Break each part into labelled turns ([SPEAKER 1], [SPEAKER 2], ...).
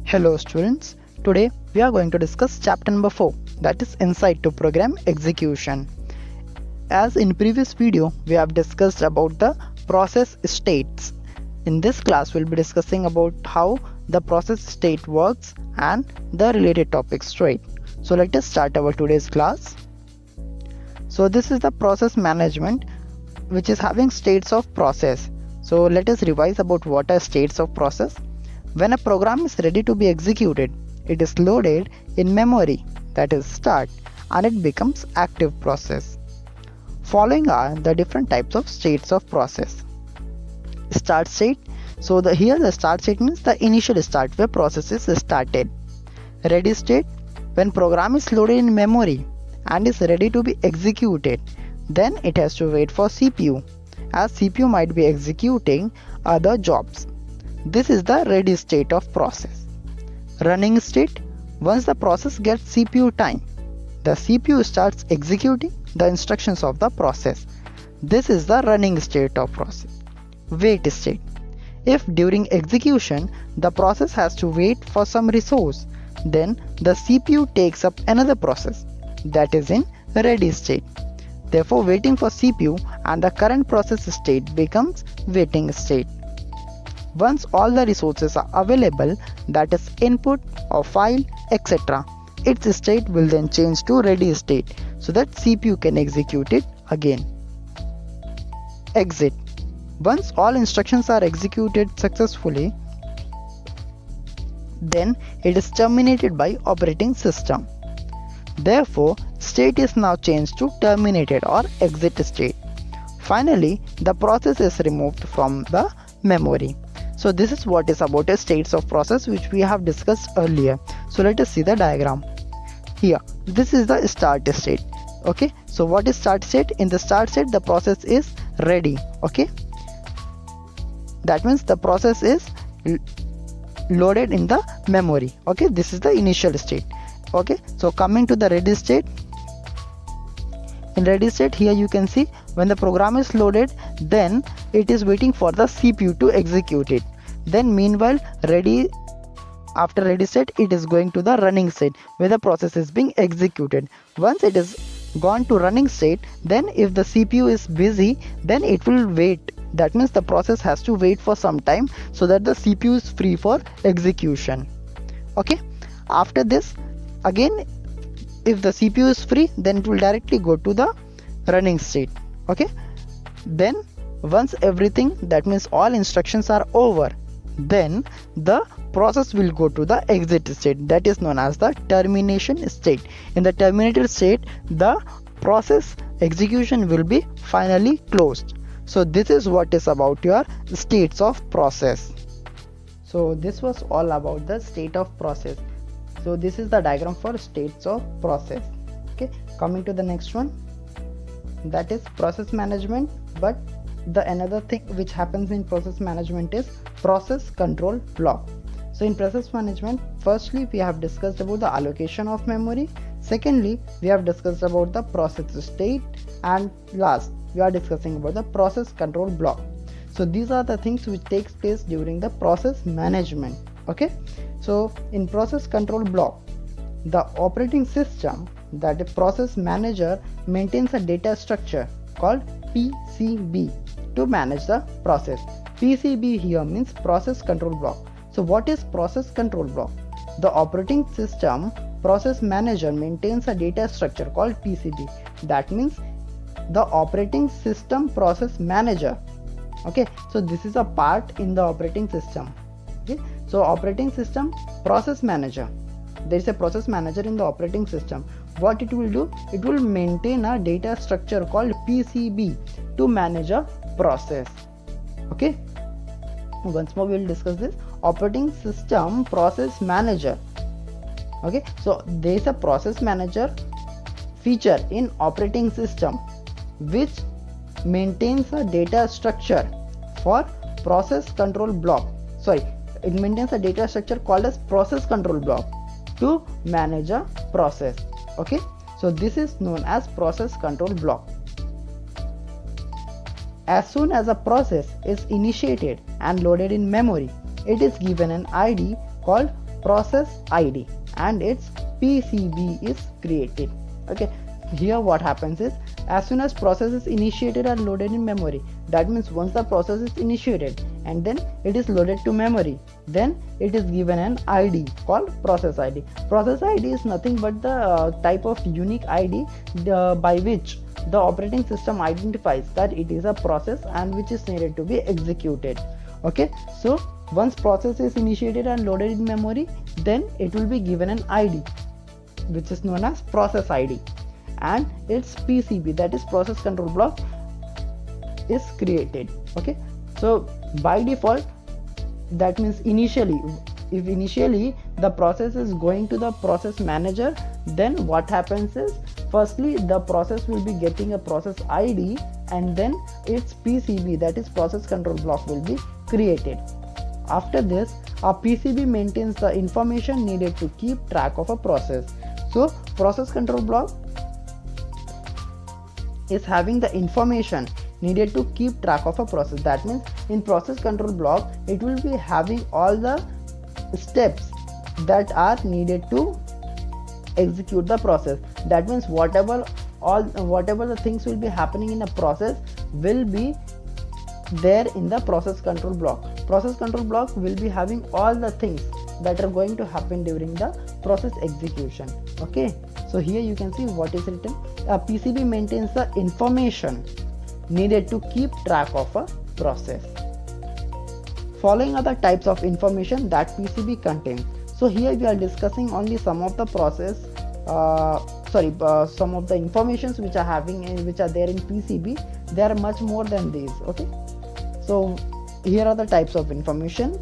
[SPEAKER 1] Hello students, today we are going to discuss chapter number 4, that is Insight to Program Execution. As in previous video we have discussed about the process states. In this class we'll be discussing about how the process state works and the related topics straight. So let us start our today's class. So this is the process management which is having states of process. So let us revise about what are states of process. When a program is ready to be executed, it is loaded in memory, that is start, and it becomes active process. Following are the different types of states of process. Start state. So here the start state means the initial start where process is started. Ready state, when program is loaded in memory and is ready to be executed, then it has to wait for CPU, as CPU might be executing other jobs. This is the ready state of process. Running state, once the process gets CPU time, the CPU starts executing the instructions of the process. This is the running state of process. Wait state, if during execution the process has to wait for some resource, then the CPU takes up another process, that is in ready state. Therefore, waiting for CPU and the current process state becomes waiting state. Once all the resources are available, that is input or file, etc., its state will then change to ready state so that CPU can execute it again. Exit. Once all instructions are executed successfully, then it is terminated by operating system. Therefore, state is now changed to terminated or exit state. Finally, the process is removed from the memory. So this is what is about a states of process which we have discussed earlier. So let us see the diagram. Here, this is the start state. Okay, so what is start state? In the start state, the process is ready. Okay, that means the process is loaded in the memory. Okay, this is the initial state. Okay, so coming to the ready state. In ready state, here you can see when the program is loaded, then it is waiting for the CPU to execute it. Then meanwhile, after ready state, it is going to the running state where the process is being executed. Once it is gone to running state, then if the CPU is busy, then it will wait. That means the process has to wait for some time so that the CPU is free for execution. Okay, after this, again, if the CPU is free, then it will directly go to the running state. Okay, then once everything, that means all instructions are over, then the process will go to the exit state, that is known as the termination state. In the terminated state, the process execution will be finally closed. So this is what is about your states of process. So this was all about the state of process. So this is the diagram for states of process. Okay, coming to the next one, that is process management. But the another thing which happens in process management is process control block. So in process management, firstly we have discussed about the allocation of memory. Secondly, we have discussed about the process state, and last we are discussing about the process control block. So these are the things which takes place during the process management. Okay, so in process control block, the operating system, that the process manager, maintains a data structure called PCB to manage the process. PCB here means process control block. So what is process control block? The operating system process manager maintains a data structure called PCB. That means the operating system process manager. Okay, so this is a part in the operating system. Okay, so operating system process manager, there is a process manager in the operating system. What it will do, it will maintain a data structure called PCB to manage a process. Okay, once more we will discuss this. Operating system process manager. Okay, so there is a process manager feature in operating system which maintains a data structure for process control block. It maintains a data structure called as process control block to manage a process. Okay, so this is known as process control block. As soon as a process is initiated and loaded in memory, it is given an ID called process ID and its PCB is created. Okay, here what happens is, as soon as process is initiated or loaded in memory, that means once the process is initiated and then it is loaded to memory, then it is given an ID called process ID. Process ID is nothing but the type of unique ID by which the operating system identifies that it is a process and which is needed to be executed. Okay, so once process is initiated and loaded in memory, then it will be given an ID which is known as process ID, and its PCB, that is process control block, is created. Okay, so by default, that means initially, if initially the process is going to the process manager, then what happens is, firstly the process will be getting a process ID and then its PCB, that is process control block, will be created. After this, a PCB maintains the information needed to keep track of a process. So process control block is having the information needed to keep track of a process. That means in process control block, it will be having all the steps that are needed to execute the process. That means whatever the things will be happening in a process will be there in the process control block. Process control block will be having all the things that are going to happen during the process execution. Okay, so here you can see what is written. A PCB maintains the information needed to keep track of a process. Following are the types of information that PCB contains. So here we are discussing only some of the process some of the informations which are there in PCB. There are much more than these. Okay, so here are the types of information.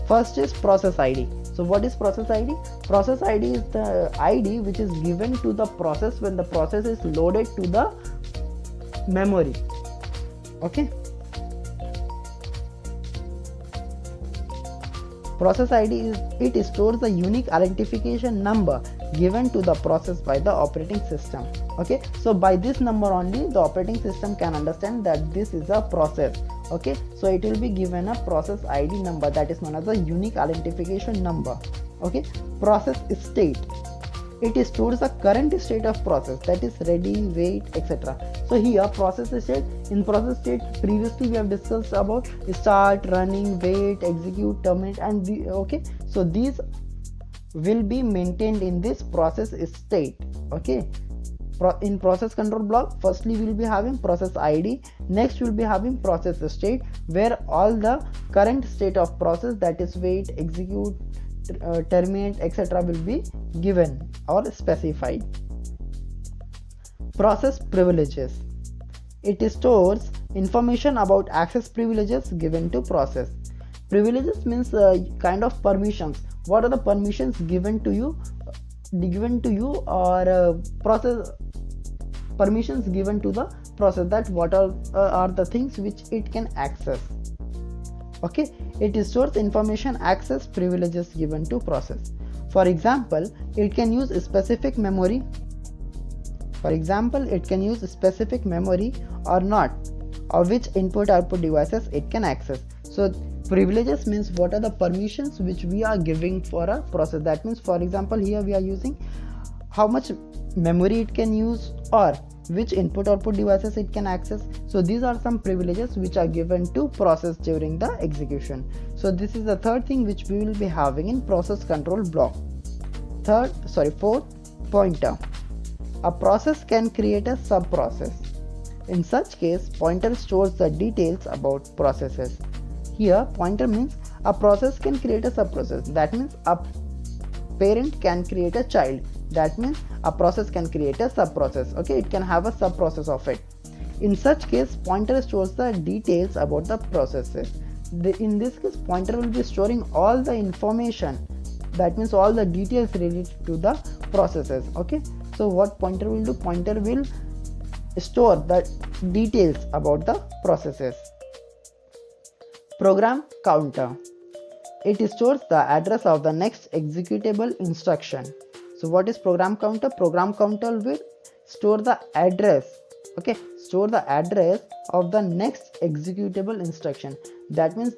[SPEAKER 1] First is process ID. So what is process ID? Process ID is the ID which is given to the process when the process is loaded to the memory. Okay, process ID is, it stores the unique identification number given to the process by the operating system. Okay, so by this number only the operating system can understand that this is a process. Okay, so it will be given a process ID number, that is known as a unique identification number. Okay, process state, it stores the current state of process, that is ready, wait, etc. So here process state, in process state previously we have discussed about start, running, wait, execute, terminate, and okay, so these will be maintained in this process state. Okay, in process control block, firstly we will be having process ID, next we will be having process state, where all the current state of process, that is wait, execute, terminate, etc. will be given or specified. Process privileges, it stores information about access privileges given to process. Privileges means kind of permissions. What are the permissions given to you or process permissions given to the process, that what are the things which it can access. Okay, it stores information access privileges given to process. For example, it can use a specific memory. For example, it can use a specific memory or not, or which input output devices it can access. So privileges means what are the permissions which we are giving for a process. That means, for example, here we are using how much memory it can use or which input output devices it can access. So these are some privileges which are given to process during the execution. So this is the third thing which we will be having in process control block. Fourth, pointer. A process can create a sub-process. In such case, pointer stores the details about processes. Here, pointer means a process can create a sub-process. That means a parent can create a child. That means a process can create a sub-process. Okay, it can have a sub-process of it. In such case, pointer stores the details about the processes. In this case, pointer will be storing all the information. That means all the details related to the processes. Okay, so what pointer will do? Pointer will store the details about the processes. Program counter, it stores the address of the next executable instruction. So what is program counter? Program counter will store the address. Okay, store the address of the next executable instruction. That means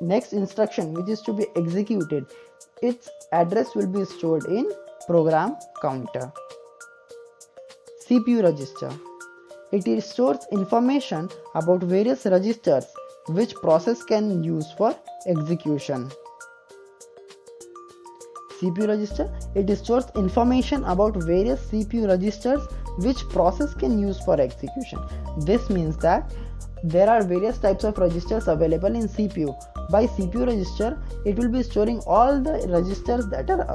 [SPEAKER 1] next instruction which is to be executed, its address will be stored in program counter. CPU register. It stores information about various registers which process can use for execution. CPU register. It stores information about various CPU registers which process can use for execution. This means that there are various types of registers available in CPU. By CPU register, it will be storing all the registers that are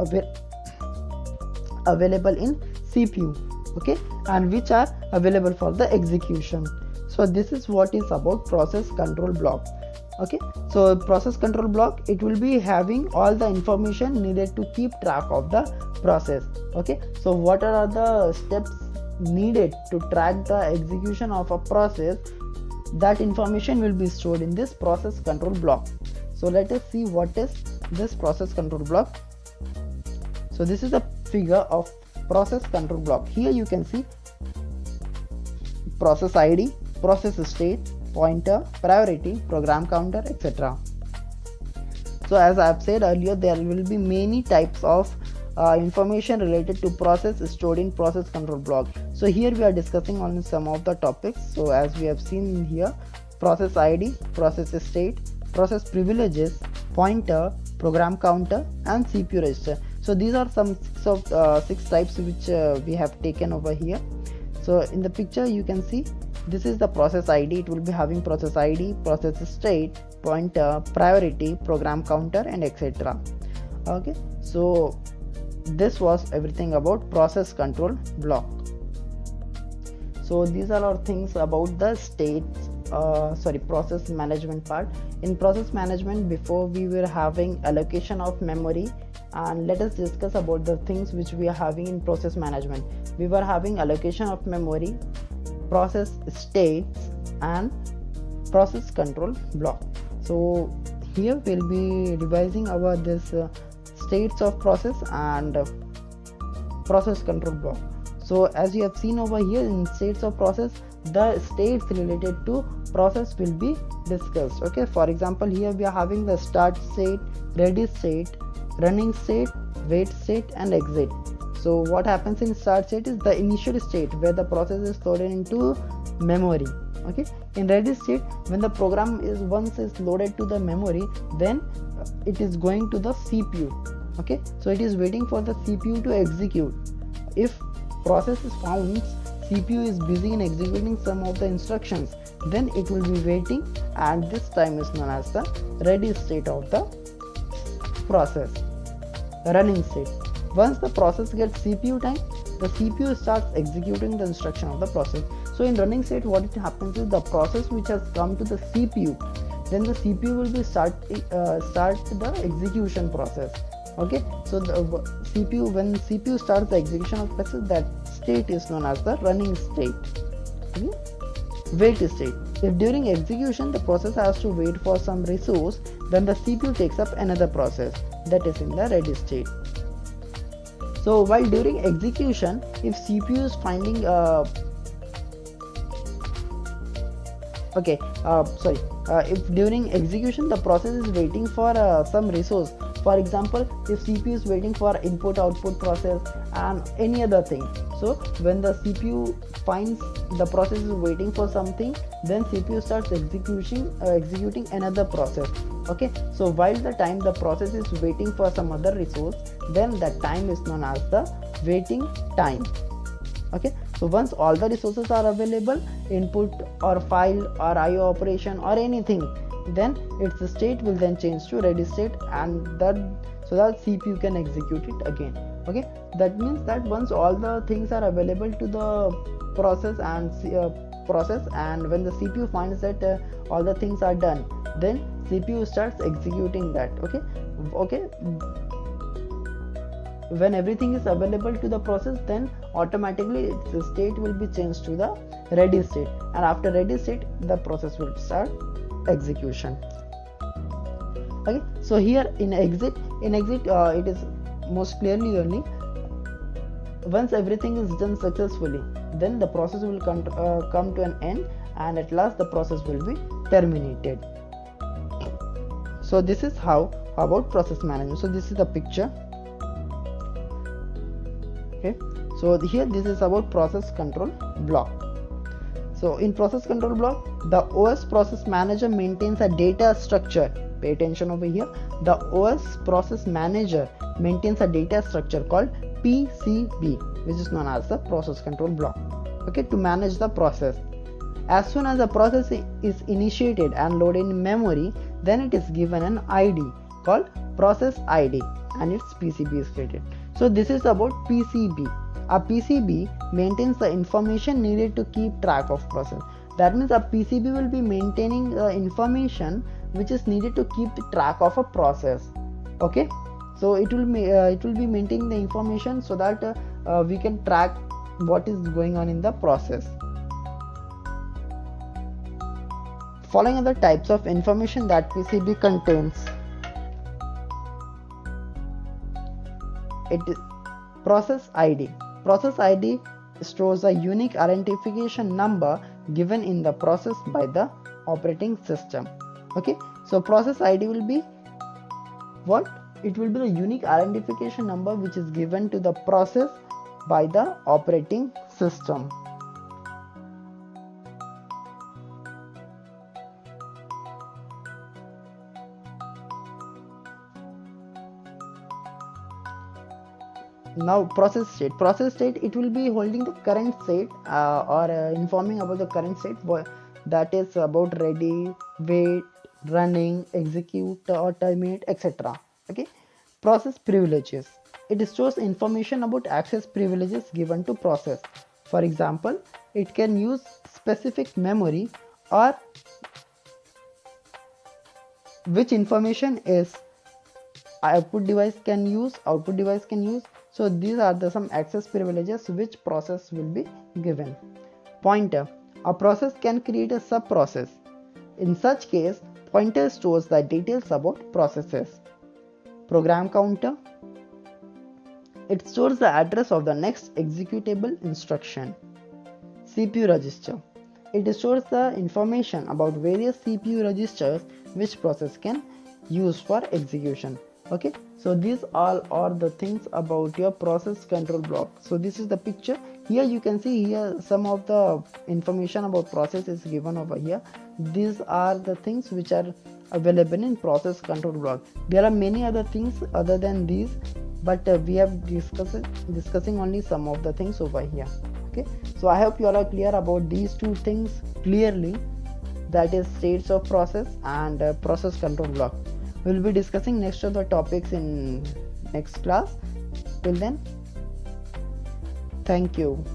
[SPEAKER 1] available in CPU, okay, and which are available for the execution. So this is what is about process control block. Okay, so process control block, it will be having all the information needed to keep track of the process. Okay, so what are the steps needed to track the execution of a process? That information will be stored in this process control block. So let us see what is this process control block. So this is a figure of process control block. Here you can see process ID, process state, pointer, priority, program counter, etc. So as I have said earlier, there will be many types of information related to process stored in process control block. So here we are discussing on some of the topics. So as we have seen here, process ID, process state, process privileges, pointer, program counter, and CPU register. So these are some six types which we have taken over here. So in the picture you can see this is the process ID. It will be having process ID, process state, pointer, priority, program counter, and etc. Okay, so this was everything about process control block. So these are our things about the process management part. In process management, before we were having allocation of memory, and let us discuss about the things which we are having in process management. We were having allocation of memory, process states, and process control block. So here we'll be revising our this states of process and process control block. So as you have seen over here, in states of process, the states related to process will be discussed. Okay, for example, here we are having the start state, ready state, running state, wait state, and exit. So what happens in start state is the initial state where the process is loaded into memory. Okay, in ready state, when the program is once is loaded to the memory, then it is going to the CPU. Okay, so it is waiting for the CPU to execute. If process is found CPU is busy in executing some of the instructions, then it will be waiting, and this time is known as the ready state of the process. Running state. Once the process gets CPU time, the CPU starts executing the instruction of the process. So in running state, what it happens is the process which has come to the CPU, then the CPU will be start the execution process. Okay, so the CPU, when CPU starts the execution of process, that state is known as the running state. Okay? Wait state. If during execution the process has to wait for some resource, then the CPU takes up another process, that is in the ready state. So while during execution, if CPU is finding if during execution the process is waiting for some resource, for example, if CPU is waiting for input output process and any other thing, so when the CPU finds the process is waiting for something, then CPU starts executing another process. Okay, so while the time the process is waiting for some other resource, then that time is known as the waiting time. Okay, so once all the resources are available, input or file or IO operation or anything, then its state will then change to ready state, and so that CPU can execute it again. Okay, that means that once all the things are available to the process and when the CPU finds that all the things are done, then CPU starts executing that. Okay, when everything is available to the process, then automatically its state will be changed to the ready state, and after ready state the process will start execution. Okay, so here in exit it is most clearly only once everything is done successfully, then the process will come to an end, and at last the process will be terminated. So this is how about process management. So this is the picture. Okay, so here this is about process control block. So in process control block, the OS process manager maintains a data structure. Pay attention over here. The OS process manager maintains a data structure called PCB, which is known as the process control block. Okay, to manage the process. As soon as the process is initiated and loaded in memory, then it is given an ID called process ID and its PCB is created. So this is about PCB. A PCB maintains the information needed to keep track of process. That means a PCB will be maintaining the information which is needed to keep track of a process. Okay, so it will be maintaining the information so that we can track what is going on in the process. Following are the types of information that PCB contains. It is process ID. Process ID stores a unique identification number given in the process by the operating system. Okay, so process ID will be what? It will be the unique identification number which is given to the process by the operating system. Now process state, it will be holding the current state or informing about the current state, that is about ready, wait, running, execute or terminate, etc. Okay, process privileges, it stores information about access privileges given to process. For example, it can use specific memory or which information is output device can use. So these are some access privileges which process will be given. Pointer, a process can create a sub-process. In such case, pointer stores the details about processes. Program counter, it stores the address of the next executable instruction. CPU register, it stores the information about various CPU registers which process can use for execution. Okay, so these all are the things about your process control block. So this is the picture. Here you can see here some of the information about process is given over here. These are the things which are available in process control block. There are many other things other than these, but we have discussing only some of the things over here. Okay, so I hope you all are clear about these two things clearly, that is states of process and process control block. We'll be discussing next of the topics in next class. Till then, thank you.